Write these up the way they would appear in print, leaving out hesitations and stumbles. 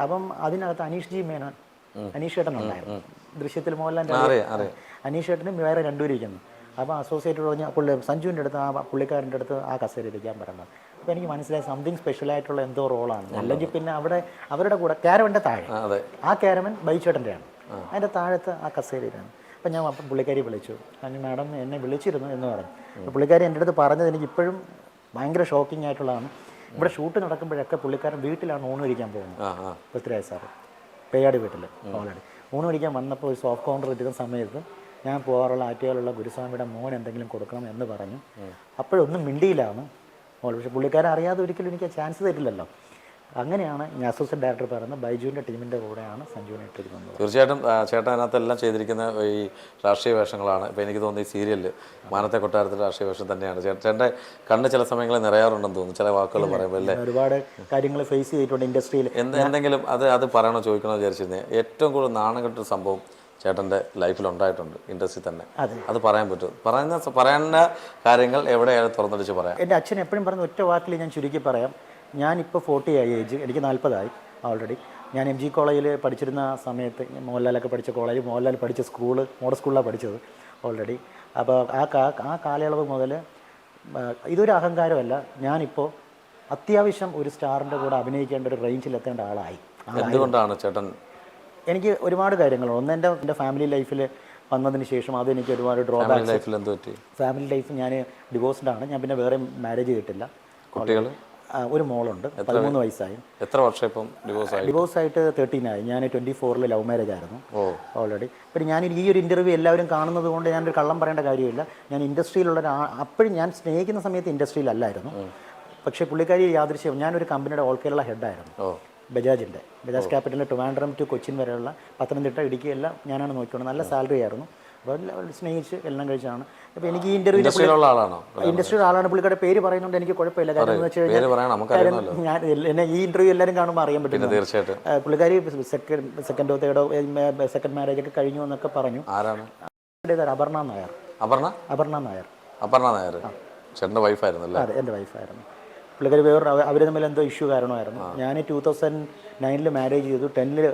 അപ്പം അതിനകത്ത് അനീഷ് ജി മേനോൻ, അനീഷ് ഏട്ടൻ ഉണ്ടായിരുന്നു. ദൃശ്യത്തിൽ മോഹൻലാലിൻ്റെ അനീഷ് ഏട്ടനും വേറെ രണ്ടുപേരും ഇരിക്കുന്നു. അപ്പോൾ അസോസിയേറ്റ് പറഞ്ഞ സഞ്ജുവിൻ്റെ അടുത്ത് പുള്ളിക്കാരൻ്റെ അടുത്ത് ആ കസേര ഇരിക്കാൻ പറയുന്നത്. അപ്പോൾ എനിക്ക് മനസ്സിലായി സംതിങ് സ്പെഷ്യലായിട്ടുള്ള എന്തോ റോളാണ്. അല്ലെങ്കിൽ പിന്നെ അവരുടെ കൂടെ ക്യാരവൻ്റെ താഴെ ആ ക്യാരവൻ ബൈച്ചേട്ടൻ്റെയാണ്, അതിൻ്റെ താഴത്ത് ആ കസേരയിലാണ്. അപ്പം ഞാൻ പുള്ളിക്കാരി വിളിച്ചു, കാരണം മാഡം എന്നെ വിളിച്ചിരുന്നു എന്ന് പറഞ്ഞു. അപ്പോൾ പുള്ളിക്കാരി എൻ്റെ അടുത്ത് പറഞ്ഞത് എനിക്ക് ഇപ്പോഴും ഭയങ്കര ഷോക്കിംഗ് ആയിട്ടുള്ളതാണ്. ഇവിടെ ഷൂട്ട് നടക്കുമ്പോഴൊക്കെ പുള്ളിക്കാരൻ വീട്ടിലാണ് ഊണ് കഴിക്കാൻ പോകുന്നത്. പൃഥ്വിരാജ് സാറ് പേയാടി വീട്ടിൽ ഓൾറെഡി ഊണ് കഴിക്കാൻ വന്നപ്പോൾ ഒരു സോഫ്റ്റ് കോർണർ കിട്ടുന്ന സമയത്ത് ഞാൻ പോകാറുള്ള ആറ്റുകാലുള്ള ഗുരുസ്വാമിയുടെ മോൻ എന്തെങ്കിലും കൊടുക്കണം എന്ന് പറഞ്ഞു. അപ്പോഴൊന്നും മിണ്ടിയിലാണ്. പക്ഷേ പുള്ളിക്കാരൻ അറിയാതെ ഒരിക്കലും എനിക്ക് ചാൻസ് തരില്ലല്ലോ. അങ്ങനെയാണ് ഞാൻ അസോസിയേറ്റ് ഡയറക്ടർ പറയുന്നത് ബൈജുവിൻ്റെ ടീമിൻ്റെ കൂടെയാണ് സഞ്ജുവിനെ ഇട്ടിരിക്കുന്നത്. തീർച്ചയായിട്ടും ചേട്ടൻ അതിനകത്തെല്ലാം ചെയ്തിരിക്കുന്ന ഈ രാഷ്ട്രീയ വേഷങ്ങളാണ്. ഇപ്പോൾ എനിക്ക് തോന്നുന്നു ഈ സീരിയലിൽ മാനത്തെ കൊട്ടാരത്തിൽ രാഷ്ട്രീയ വേഷം തന്നെയാണ്. ചേട്ടൻ്റെ കണ്ണ് ചില സമയങ്ങളിൽ നിറയാറുണ്ടെന്ന് തോന്നുന്നു ചില വാക്കുകൾ പറയുമ്പോൾ അല്ലേ. ഒരുപാട് കാര്യങ്ങൾ ഫേസ് ചെയ്തിട്ടുണ്ട് ഇൻഡസ്ട്രിയിൽ. എന്തെങ്കിലും അത് പറയണോ ചോദിക്കണോ വിചാരിച്ചിരുന്നത് ഏറ്റവും കൂടുതൽ നാണം കെട്ടൊരു സംഭവം ചേട്ടൻ്റെ ലൈഫിൽ ഉണ്ടായിട്ടുണ്ട് ഇൻഡസ്ട്രി തന്നെ, അത് പറയാൻ പറ്റും? പറയുന്ന കാര്യങ്ങൾ എവിടെയാണ് തുറന്നടിച്ച് പറയാം? എൻ്റെ അച്ഛൻ എപ്പോഴും പറഞ്ഞ ഒറ്റ വാക്കിൽ ഞാൻ ചുരുക്കി പറയാം. ഞാനിപ്പോൾ 40 ആയി ഏജ്, എനിക്ക് 40 ഓൾറെഡി. ഞാൻ MG കോളേജിൽ പഠിച്ചിരുന്ന സമയത്ത് മോഹൻലാലൊക്കെ പഠിച്ച കോളേജ്, മോഹൻലാൽ പഠിച്ച സ്കൂള് മോഡൽ സ്കൂളിലാണ് പഠിച്ചത് ഓൾറെഡി. അപ്പോൾ ആ കാലയളവ് മുതൽ ഇതൊരു അഹങ്കാരമല്ല, ഞാനിപ്പോൾ അത്യാവശ്യം ഒരു സ്റ്റാറിൻ്റെ കൂടെ അഭിനയിക്കേണ്ട ഒരു റേഞ്ചിലെത്തേണ്ട ആളായി. എന്തുകൊണ്ടാണ് ചേട്ടൻ? എനിക്ക് ഒരുപാട് കാര്യങ്ങളുണ്ട്. ഒന്ന് എൻ്റെ ഫാമിലി ലൈഫിൽ വന്നതിന് ശേഷം അതെനിക്ക് ഒരുപാട് ഡ്രോബാക്സ്. ഫാമിലി ലൈഫ് ഞാൻ ഡിവോഴ്സ്ഡാണ്. ഞാൻ പിന്നെ വേറെ മാരേജ് ചെയ്തിട്ടില്ല. കുട്ടികൾ? ഒരു മോളുണ്ട്, 13 വയസ്സായി. എത്ര വർഷം ഇപ്പം ഡിവോഴ്സായിട്ട് 13 ആയി. ഞാൻ 24 ലവ് മാരേജ് ആയിരുന്നു ഓൾറെഡി. പിന്നെ ഞാൻ ഈ ഒരു ഇൻ്റർവ്യൂ എല്ലാവരും കാണുന്നത് കൊണ്ട് ഞാനൊരു കള്ളം പറയേണ്ട കാര്യമില്ല. ഞാൻ ഇൻഡസ്ട്രിയിലുള്ള അപ്പോഴും ഞാൻ സ്നേഹിക്കുന്ന സമയത്ത് ഇൻഡസ്ട്രിയിലല്ലായിരുന്നു. പക്ഷേ പുള്ളിക്കാരി യാദൃശ്യം, ഞാനൊരു കമ്പനിയുടെ ഓൾ കേരള ഹെഡായിരുന്നു, ബജാജ് ക്യാപിറ്റലിൻ്റെ ട്രിവാൻഡ്രം ടു കൊച്ചിൻ വരെയുള്ള പത്തനംതിട്ട ഇടുക്കി എല്ലാം ഞാനാണ് നോക്കിക്കൊണ്ട്. നല്ല സാലറി ആയിരുന്നു. അപ്പോൾ സ്നേഹിച്ച് എല്ലാം കഴിച്ചാണ്. അപ്പോൾ എനിക്ക് ഈ ഇൻ്റർവ്യൂവിലുള്ള ആളാണ്. പുള്ളിക്കാരുടെ പേര് പറയുന്നതുകൊണ്ട് എനിക്ക് കുഴപ്പമില്ല. കാര്യം എന്ന് വെച്ച് കഴിഞ്ഞാൽ ഞാൻ എന്നെ ഈ ഇൻ്റർവ്യൂ എല്ലാവരും കാണുമ്പോൾ അറിയാൻ പറ്റും. തീർച്ചയായിട്ടും പുള്ളിക്കാരി സെക്കൻഡോ തേർഡോ സെക്കൻഡ് മാരേജ് ഒക്കെ കഴിഞ്ഞു എന്നൊക്കെ പറഞ്ഞു. അപർണ നായർ. ചേട്ടൻ്റെ വൈഫായിരുന്നു അല്ലേ? അതെ, എൻ്റെ വൈഫായിരുന്നു. പുള്ളിക്കാരി അവർ തമ്മിൽ എന്തോ ഇഷ്യൂ കാരണമായിരുന്നു. ഞാൻ 2009 മാരേജ് ചെയ്തു. 10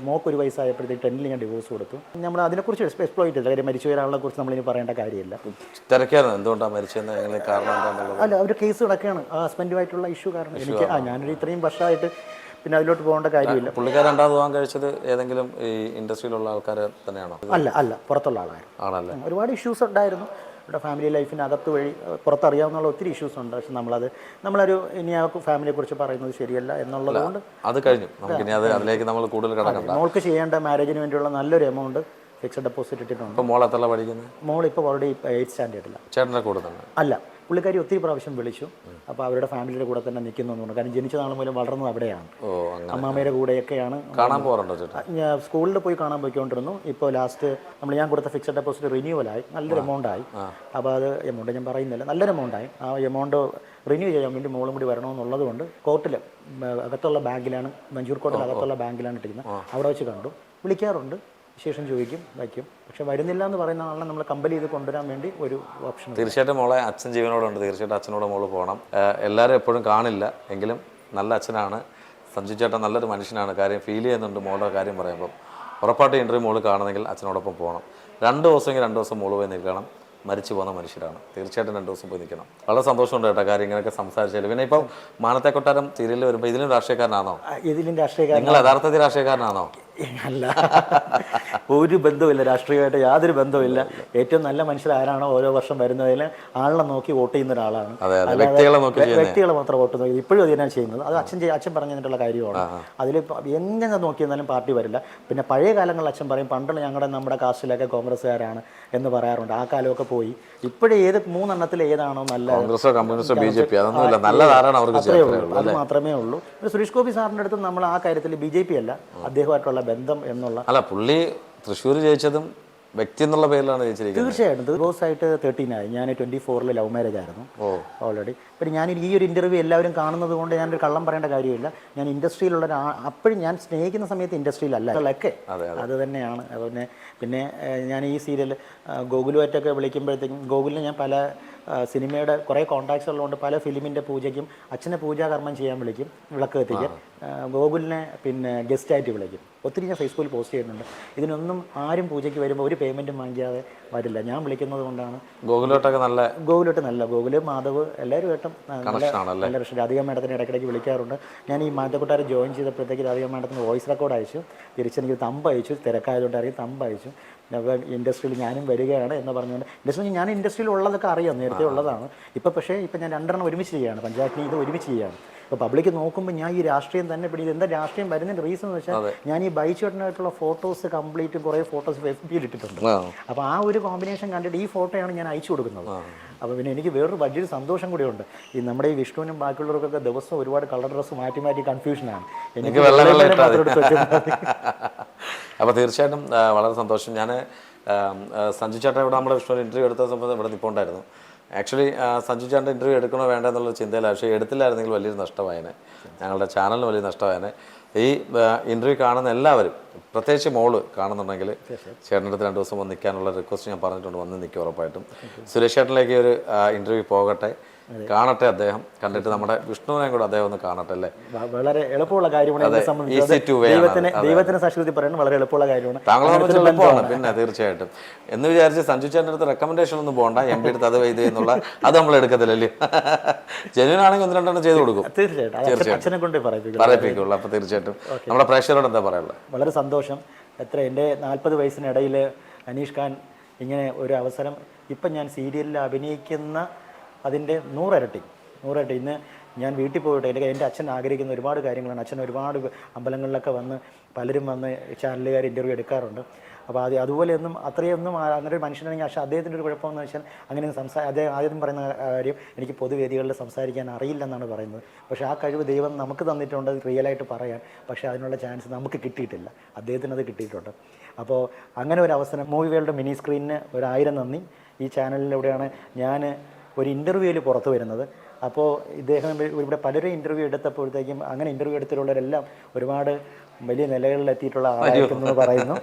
മോക്ക് 1 വയസ്സായപ്പോഴത്തേക്ക് 10 ഞാൻ ഡിവോഴ്സ് കൊടുത്തു. നമ്മൾ അതിനെക്കുറിച്ച് എക്സ്പ്ലോയിറ്റ് ചെയ്തില്ല. കാര്യം മരിച്ചു ഒരാളെ കുറിച്ച് നമ്മളിനി പറയേണ്ട കാര്യമില്ല. എന്തുകൊണ്ടാണ് മരിച്ചതെന്ന് കാരണം അല്ല, അവർ കേസ് കിടക്കുകയാണ് ഹസ്ബൻഡുമായിട്ടുള്ള ഇഷ്യൂ കാരണം. എനിക്ക് ഞാനൊരു ഇത്രയും വർഷമായിട്ട് പിന്നെ അതിലോട്ട് പോകേണ്ട കാര്യമില്ല. പുള്ളിക്കാരൻ രണ്ടാമത് പോകാൻ കഴിച്ചത് ഏതെങ്കിലും ഈ ഇൻഡസ്ട്രിയിലുള്ള ആൾക്കാർ തന്നെയാണോ? അല്ല, പുറത്തുള്ള ആളായിരുന്നു. ഒരുപാട് ഇഷ്യൂസ് ഉണ്ടായിരുന്നു. ഇവിടെ ഫാമിലി ലൈഫിനകത്ത് വഴി പുറത്തറിയാവുന്ന ഒത്തിരി ഇഷ്യൂസ് ഉണ്ട്. പക്ഷെ നമ്മളൊരു ഇനി ആ ഫാമിലിയെക്കുറിച്ച് പറയുന്നത് ശരിയല്ല എന്നുള്ളത് കൊണ്ട് അത് കഴിഞ്ഞു. അതിലേക്ക് നമ്മൾ കൂടുതൽ കടക്കണ്ട. മോൾക്ക് ചെയ്യേണ്ട മാരേജിന് വേണ്ടിയുള്ള നല്ലൊരു എമൗണ്ട് ഫിക്സഡ് ഡെപ്പോസിറ്റ് ഇട്ടിട്ടുണ്ട്. മോൾ എത്ര പഠിക്കുന്നത്? മോൾ ഇപ്പോൾ ഓൾറെഡി 8th സ്റ്റാൻഡേർഡിലാണ്. ചേട്ടൻ്റെ കൂടെ തന്നെ? അല്ല, പുള്ളിക്കാരി ഒത്തിരി പ്രാവശ്യം വിളിച്ചു. അപ്പോൾ അവരുടെ ഫാമിലിയുടെ കൂടെ തന്നെ നിൽക്കുന്നു എന്ന് പറഞ്ഞു. കാരണം ജനിച്ച നാൾ മുതൽ വളർന്നത് അവിടെയാണ്. അമ്മാമ്മയുടെ കൂടെയൊക്കെയാണ്. കാണാൻ പോകാറുണ്ടോ? ഞാൻ സ്കൂളിൽ പോയി കാണാൻ പോയിക്കൊണ്ടിരുന്നു. ഇപ്പോൾ ലാസ്റ്റ് ഞാൻ കൊടുത്ത ഫിക്സഡ് ഡെപ്പോസിറ്റ് റിന്യൂവലായി, നല്ലൊരു എമൗണ്ടായി. അപ്പോൾ അത് എമൗണ്ട് ഞാൻ പറയുന്നില്ല, നല്ലൊരു എമൗണ്ടായി. ആ എമൗണ്ട് റിന്യൂ ചെയ്യാൻ വേണ്ടി മോളും കൂടി വരണമെന്നുള്ളത് കൊണ്ട് കോർട്ടിൽ അകത്തുള്ള ബാങ്കിലാണ്, മഞ്ചൂർ കോർട്ടിൽ അകത്തുള്ള ബാങ്കിലാണ് ഇട്ടിരിക്കുന്നത്. അവിടെ വെച്ച് കണ്ടു. വിളിക്കാറുണ്ട്, ശേഷം ചോദിക്കും, വയ്ക്കും. പക്ഷെ വരുന്നില്ല എന്ന് പറയുന്ന ആളെ നമ്മൾ കമ്പൽ ചെയ്ത് കൊണ്ടുവരാൻ വേണ്ടി ഒരു ഓപ്ഷൻ. തീർച്ചയായിട്ടും മോളെ അച്ഛൻ ജീവനോടുണ്ട്. തീർച്ചയായിട്ടും അച്ഛനോട് മോള് പോകണം. എല്ലാവരും എപ്പോഴും കാണില്ല എങ്കിലും നല്ല അച്ഛനാണ് സഞ്ജു ചേട്ടൻ, നല്ലൊരു മനുഷ്യനാണ്. കാര്യം ഫീൽ ചെയ്യുന്നുണ്ട് മോളുടെ കാര്യം പറയുമ്പം. ഉറപ്പായിട്ട് ഇൻ്റർവ്യൂ മോള് കാണുന്നെങ്കിൽ അച്ഛനോടൊപ്പം പോകണം. 2 ദിവസമെങ്കിൽ 2 ദിവസം മോള് പോയി നിൽക്കണം. മരിച്ചു പോകുന്ന മനുഷ്യരാണ്. തീർച്ചയായിട്ടും 2 ദിവസം പോയി നിൽക്കണം. വളരെ സന്തോഷമുണ്ട് കേട്ടോ കാര്യം ഇങ്ങനെയൊക്കെ സംസാരിച്ചാലും. പിന്നെ ഇപ്പം മാനത്തെ കൊട്ടാരം സീരിയലിൽ വരുമ്പോൾ ഇതിലും രാഷ്ട്രീയക്കാരനാണോ? നിങ്ങൾ യഥാർത്ഥത്തിൽ രാഷ്ട്രീയക്കാരനാണോ? അല്ല, ഒരു ബന്ധവുമില്ല, രാഷ്ട്രീയമായിട്ട് യാതൊരു ബന്ധവുമില്ല. ഏറ്റവും നല്ല മനുഷ്യർ ആരാണോ ഓരോ വർഷം വരുന്നതിൽ ആളെ നോക്കി വോട്ട് ചെയ്യുന്ന ഒരാളാണ്. വ്യക്തികളെ മാത്രം വോട്ട് നോക്കി ഇപ്പോഴും അതിനാണ് ചെയ്യുന്നത്. അത് അച്ഛൻ പറഞ്ഞു തന്നിട്ടുള്ള കാര്യമാണ്. അതിൽ എങ്ങനെ നോക്കിയെന്നാലും പാർട്ടി വരില്ല. പിന്നെ പഴയ കാലങ്ങളിൽ അച്ഛൻ പറയും പണ്ടുള്ള നമ്മുടെ കാസ്റ്റിലൊക്കെ കോൺഗ്രസ്സുകാരാണ് എന്ന് പറയാറുണ്ട്. ആ കാലമൊക്കെ പോയി. ഇപ്പോഴും ഏത് 3 എണ്ണത്തിൽ ഏതാണോ നല്ല, അത് മാത്രമേ ഉള്ളൂ. സുരേഷ് ഗോപി സാറിൻ്റെ അടുത്ത് നമ്മൾ ആ കാര്യത്തിൽ BJP അല്ല, അദ്ദേഹമായിട്ടുള്ള ബന്ധം എന്നുള്ള. അല്ല, പുള്ളി തൃശ്ശൂർ ജയിച്ചതും വ്യക്തി എന്നുള്ള പേരിലാണ് ജയിച്ചിരിക്കുന്നത്. തീർച്ചയായിട്ടും. ഡിവോഴ്സായിട്ട് 13 ആയി. ഞാൻ 24 ലവ് മാരേജ് ആയിരുന്നു ഓൾറെഡി. പിന്നെ ഞാൻ ഈ ഒരു ഇൻ്റർവ്യൂ എല്ലാവരും കാണുന്നത് കൊണ്ട് ഞാനൊരു കള്ളം പറയേണ്ട കാര്യമില്ല. ഞാൻ ഇൻഡസ്ട്രിയിലുള്ള അപ്പോഴും ഞാൻ സ്നേഹിക്കുന്ന സമയത്ത് ഇൻഡസ്ട്രിയിലല്ല ഒക്കെ അത് തന്നെയാണ്. പിന്നെ ഞാൻ ഈ സീരിയൽ ഗോകുലുമായിട്ടൊക്കെ വിളിക്കുമ്പോഴത്തേക്കും, ഗോകുലിനെ ഞാൻ പല സിനിമയുടെ കുറേ കോൺടാക്ട്സ് ഉള്ളതുകൊണ്ട് പല ഫിലിമിൻ്റെ പൂജയ്ക്കും അച്ഛനെ പൂജാകർമ്മം ചെയ്യാൻ വിളിക്കും, വിളക്ക് കത്തിക്കാൻ. ഗോകുലിനെ പിന്നെ ഗസ്റ്റായിട്ട് വിളിക്കും. ഒത്തിരി ഞാൻ ഫേസ്ബുക്കിൽ പോസ്റ്റ് ചെയ്യുന്നുണ്ട്. ഇതിനൊന്നും ആരും പൂജയ്ക്ക് വരുമ്പോൾ ഒരു പേയ്മെൻറ്റും വാങ്ങിക്കാതെ വരില്ല. ഞാൻ വിളിക്കുന്നത് കൊണ്ടാണ്. ഗോകുലോട്ടൊക്കെ നല്ല ഗോകുല് മാധവ് എല്ലാവരും ആയിട്ടും നല്ല പ്രശ്നം. രാധിക മാഡത്തിന് ഇടയ്ക്കിടയ്ക്ക് വിളിക്കാറുണ്ട്. ഞാൻ ഈ മാറ്റക്കൊട്ടാരം ജോയിൻ ചെയ്തപ്പോഴത്തേക്ക് രാധിക മാഡത്തിന് വോയിസ് റെക്കോർഡ് അയച്ചു, തിരിച്ചെനിക്ക് തമ്പ് അയച്ചു, തിരക്കായതുകൊണ്ട് അറിയാം തമ്പ് അയച്ചു. അപ്പോൾ ഇൻഡസ്ട്രിയിൽ ഞാനും വരികയാണ് എന്ന് പറഞ്ഞുകൊണ്ട് ഞാൻ ഇൻഡസ്ട്രിയിൽ ഉള്ളതൊക്കെ അറിയാം, നേരത്തെ ഉള്ളതാണ്. പക്ഷേ ഞാൻ 2 ഒരുമിച്ച് ചെയ്യുകയാണ്, പഞ്ചായത്തിന് ഇത് ഒരുമിച്ച് ചെയ്യുകയാണ്. അപ്പോൾ പബ്ലിക്ക് നോക്കുമ്പോൾ ഞാൻ ഈ രാഷ്ട്രീയം തന്നെ പിടിക്കുന്നത്. എന്താ രാഷ്ട്രീയം വരുന്നതിൻ്റെ റീസൺ എന്ന് വെച്ചാൽ ഞാൻ ഈ ബൈച്ചേട്ടനായിട്ടുള്ള ഫോട്ടോസ് കംപ്ലീറ്റ് കുറേ ഫോട്ടോസ് FB-യിൽ ഇട്ടിട്ടുണ്ട്. അപ്പോൾ ആ ഒരു കോമ്പിനേഷൻ കണ്ടിട്ട് ഈ ഫോട്ടോയാണ് ഞാൻ അയച്ചു കൊടുക്കുന്നത്. അപ്പോൾ പിന്നെ എനിക്ക് വേറൊരു വലിയൊരു സന്തോഷം കൂടിയുണ്ട്. ഈ നമ്മുടെ ഈ വിഷ്ണുവിനും ബാക്കിയുള്ളവർക്കൊക്കെ ദിവസം ഒരുപാട് കളർ ഡ്രസ്സ് മാറ്റി കൺഫ്യൂഷനാണ്. എനിക്ക് അപ്പോൾ തീർച്ചയായിട്ടും വളരെ സന്തോഷം. ഞാൻ സഞ്ജു ചേട്ടൻ ഇവിടെ നമ്മുടെ വിഷ്ണുവിന് ഇൻ്റർവ്യൂ എടുത്ത സമയത്ത് ഇവിടെ നിൽപ്പുണ്ടായിരുന്നു. ആക്ച്വലി സഞ്ജു ചേട്ടൻ്റെ ഇൻ്റർവ്യൂ എടുക്കണോ വേണ്ട എന്നുള്ള ചിന്തയില്ല. പക്ഷേ എടുത്തില്ലായിരുന്നെങ്കിൽ വലിയൊരു നഷ്ടമായേനെ, ഞങ്ങളുടെ ചാനലിന് വലിയ നഷ്ടമായേനെ. ഈ ഇൻ്റർവ്യൂ കാണുന്ന എല്ലാവരും, പ്രത്യേകിച്ച് മോള് കാണുന്നുണ്ടെങ്കിൽ ചേട്ടൻ്റെ അടുത്ത് 2 ദിവസം വന്ന് നിൽക്കാനുള്ള റിക്വസ്റ്റ് ഞാൻ പറഞ്ഞിട്ടുണ്ട്. വന്ന് നിൽക്കും ഉറപ്പായിട്ടും. സുരേഷ് ചേട്ടനിലേക്ക് ഒരു ഇൻ്റർവ്യൂ പോകട്ടെ, കാണട്ടെ, അദ്ദേഹം കണ്ടിട്ട് നമ്മുടെ വിഷ്ണുവിനെയും കൂടെ അദ്ദേഹം ഒന്ന് കാണട്ടെ. അല്ലേ, വളരെ എളുപ്പമുള്ള കാര്യമാണ്. ദൈവത്തിന് സാക്ഷാത്കാരം പറയുന്നത് വളരെ എളുപ്പമുള്ള കാര്യമാണ്. താങ്കളെ സംബന്ധിച്ച് എളുപ്പമാണ്. പിന്നെ തീർച്ചയായിട്ടും എന്ന് വിചാരിച്ച് സഞ്ജു ചേട്ടൻ്റെ അടുത്ത് റെക്കമെൻഡേഷൻ ഒന്നും പോകണ്ട, MP അടുത്ത് അത് ഇത് എന്നുള്ള അത് നമ്മൾ എടുക്കത്തില്ലല്ലേ. ജെന്യൂൻ ആണെങ്കിൽ 1-2 ചെയ്ത് കൊടുക്കും. തീർച്ചയായിട്ടും കൊണ്ട് പറയിപ്പിക്കുള്ളൂ. അപ്പോൾ തീർച്ചയായിട്ടും നമ്മുടെ പ്രേക്ഷകരോട് എന്താ പറയുള്ളത്? വളരെ സന്തോഷം. എൻ്റെ 40 വയസ്സിനിടയിൽ അനീഷ് ഖാൻ ഇങ്ങനെ ഒരു അവസരം, ഇപ്പം ഞാൻ സീരിയലിൽ അഭിനയിക്കുന്ന അതിൻ്റെ 100 ഇരട്ടി. ഇന്ന് ഞാൻ വീട്ടിൽ പോയിട്ട് എൻ്റെ അച്ഛൻ ആഗ്രഹിക്കുന്ന ഒരുപാട് കാര്യങ്ങളാണ്. അച്ഛൻ ഒരുപാട് അമ്പലങ്ങളിലൊക്കെ വന്ന് പലരും വന്ന് ചാനലുകാർ ഇൻ്റർവ്യൂ എടുക്കാറുണ്ട്. അപ്പോൾ അതുപോലെയൊന്നും അത്രയൊന്നും അങ്ങനെ ഒരു മനുഷ്യനാണെങ്കിൽ. പക്ഷേ അദ്ദേഹത്തിൻ്റെ ഒരു കുഴപ്പമെന്ന് വെച്ചാൽ അങ്ങനെ അദ്ദേഹം ആദ്യം പറയുന്ന കാര്യം, എനിക്ക് പൊതുവേദികളിൽ സംസാരിക്കാൻ അറിയില്ലെന്നാണ് പറയുന്നത്. പക്ഷേ ആ കഴിവ് ദൈവം നമുക്ക് തന്നിട്ടുണ്ട് റിയലായിട്ട് പറയാൻ. പക്ഷേ അതിനുള്ള ചാൻസ് നമുക്ക് കിട്ടിയിട്ടില്ല, അദ്ദേഹത്തിന് അത് കിട്ടിയിട്ടുണ്ട്. അപ്പോൾ അങ്ങനെ ഒരു അവസരം മൂവി വേൾഡ് മിനി സ്ക്രീനിന് 1000 നന്ദി. ഈ ചാനലിലൂടെയാണ് ഞാൻ ഒരു ഇൻ്റർവ്യൂവിൽ പുറത്ത് വരുന്നത്. അപ്പോൾ ഇദ്ദേഹം ഇവിടെ പലരും ഇൻ്റർവ്യൂ എടുത്തപ്പോഴത്തേക്കും അങ്ങനെ ഇൻ്റർവ്യൂ എടുത്തിട്ടുള്ളവരെല്ലാം ഒരുപാട് വലിയ നിലകളിൽ എത്തിയിട്ടുള്ള ആളായിരിക്കുന്നു പറയുന്നു.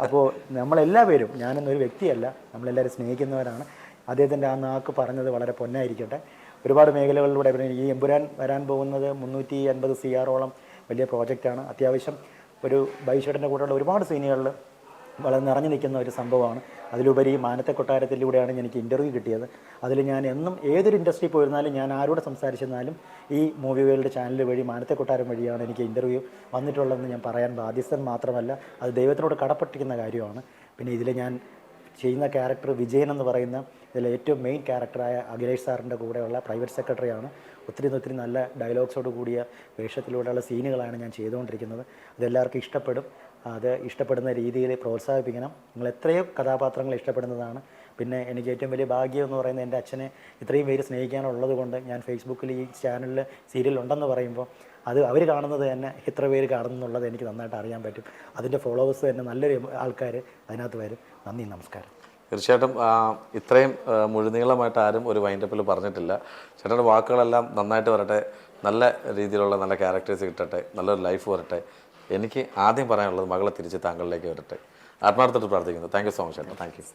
അപ്പോൾ നമ്മളെല്ലാവരും, ഞാനൊന്നൊരു വ്യക്തിയല്ല, നമ്മളെല്ലാവരും സ്നേഹിക്കുന്നവരാണ്. അദ്ദേഹത്തിൻ്റെ ആ നാക്ക് പറഞ്ഞത് വളരെ പൊന്നായിരിക്കട്ടെ. ഒരുപാട് മേഖലകളിലൂടെ ഈ എമ്പുരാൻ വരാൻ പോകുന്നത് 350 CR-ഓളം വലിയ പ്രോജക്റ്റാണ്. അത്യാവശ്യം ഒരു ബൈഷേട്ടൻ്റെ കൂടെയുള്ള ഒരുപാട് സീനുകളിൽ വളരെ നിറഞ്ഞു നിൽക്കുന്ന ഒരു സംഭവമാണ്. അതിലുപരി മാനത്തെ കൊട്ടാരത്തിലൂടെയാണ് എനിക്ക് ഇൻ്റർവ്യൂ കിട്ടിയത്. അതിൽ ഞാൻ എന്നും ഏതൊരു ഇൻഡസ്ട്രി പോയിരുന്നാലും, ഞാൻ ആരോട് സംസാരിച്ചെന്നാലും ഈ മൂവി വേൾഡ് ചാനൽ വഴി, മാനത്തെ കൊട്ടാരം വഴിയാണ് എനിക്ക് ഇൻ്റർവ്യൂ വന്നിട്ടുള്ളതെന്ന് ഞാൻ പറയാൻ ബാധ്യസ്ഥൻ മാത്രമല്ല, അത് ദൈവത്തിനോട് കടപ്പെട്ടിരിക്കുന്ന കാര്യമാണ്. പിന്നെ ഇതിൽ ഞാൻ ചെയ്യുന്ന ക്യാരക്ടർ വിജയൻ എന്ന് പറയുന്ന ഇതിലെ ഏറ്റവും മെയിൻ ക്യാരക്ടറായ അഖിലേഷ് സാറിൻ്റെ കൂടെയുള്ള പ്രൈവറ്റ് സെക്രട്ടറിയാണ്. ഒത്തിരി നല്ല ഡയലോഗ്സോട് കൂടിയ വേഷത്തിലൂടെയുള്ള സീനുകളാണ് ഞാൻ ചെയ്തുകൊണ്ടിരിക്കുന്നത്. അതെല്ലാവർക്കും ഇഷ്ടപ്പെടും. അത് ഇഷ്ടപ്പെടുന്ന രീതിയിൽ പ്രോത്സാഹിപ്പിക്കണം. നിങ്ങൾ എത്രയോ കഥാപാത്രങ്ങൾ ഇഷ്ടപ്പെടുന്നതാണ്. പിന്നെ എനിക്ക് ഏറ്റവും വലിയ ഭാഗ്യം എന്ന് പറയുന്നത് എൻ്റെ അച്ഛനെ ഇത്രയും പേര് സ്നേഹിക്കാനുള്ളത് കൊണ്ട് ഞാൻ ഫേസ്ബുക്കിൽ ഈ ചാനലിൽ സീരിയൽ ഉണ്ടെന്ന് പറയുമ്പോൾ അത് അവർ കാണുന്നത് തന്നെ എത്ര പേര് കാണുന്നുള്ളത് എനിക്ക് നന്നായിട്ട് അറിയാൻ പറ്റും. അതിൻ്റെ ഫോളോവേഴ്സ് തന്നെ നല്ലൊരു ആൾക്കാർ അതിനകത്ത് വരും. നന്ദി, നമസ്കാരം. തീർച്ചയായിട്ടും ഇത്രയും മുഴുനീളമായിട്ട് ആരും ഒരു വൈൻഡപ്പിൽ പറഞ്ഞിട്ടില്ല. ചേട്ടൻ്റെ വാക്കുകളെല്ലാം നന്നായിട്ട് വരട്ടെ, നല്ല രീതിയിലുള്ള നല്ല ക്യാരക്ടേഴ്സ് കിട്ടട്ടെ, നല്ലൊരു ലൈഫ് വരട്ടെ. എനിക്ക് ആദ്യം പറയാനുള്ളത്, മകളെ തിരിച്ച് താങ്കളിലേക്ക് വരട്ടെ. ആത്മാർത്ഥമായിട്ട് പ്രാർത്ഥിക്കുന്നു. താങ്ക് യു സോ മച്ച് ചേട്ടാ. Thank you.